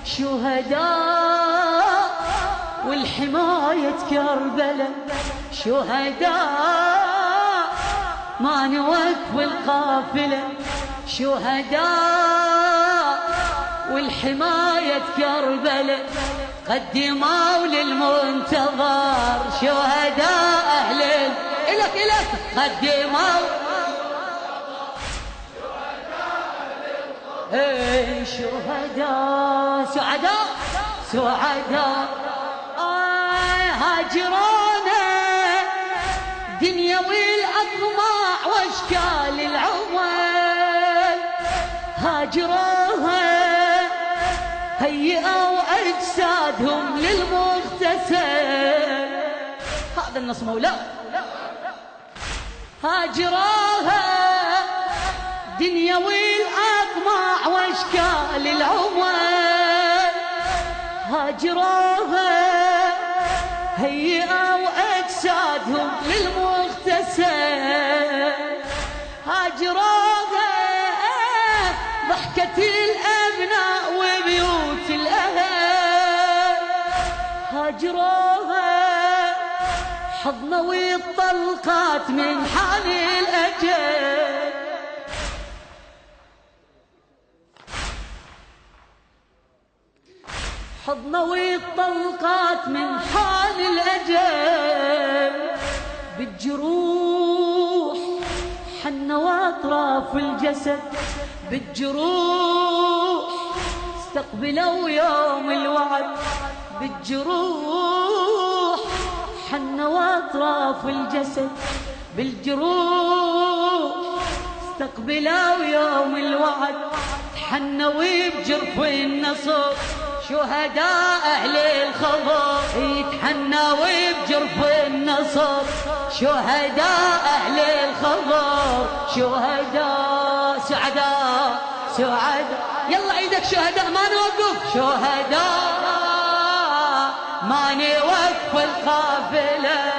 شهداء والحماية كربلاء شهداء ما نوقف القافلة شهداء والحماية كربلاء قدموا للمنتظر شهداء أهل إلك قدموا شهداء سعداء هاجرونا دنيا والأطماع واشكال العمل هاجروها هيئوا أجسادهم للمغتسل هذا النص مولاه هاجروها دنيا والأطماع واشكال العمل هاجروها هيئوا أجسادهم للمغتسل هاجروها ضحكة الأبناء وبيوت الأهل هاجروها حضنوا الطلقات من حال الأجل حضنوا الطلقات من حال الأجل بالجروح حنوا أطراف الجسد بالجروح استقبلوا يوم الوعد بالجروح حنوا أطراف الجسد بالجروح استقبلوا يوم الوعد تحنوا بجرف النصر شهداء أهل الخضر يتحنوا بجرف النصر شهداء أهل الخضر شهداء سعداء يلا ايدك شهداء ما نوقف شهداء ما نوقف القافلة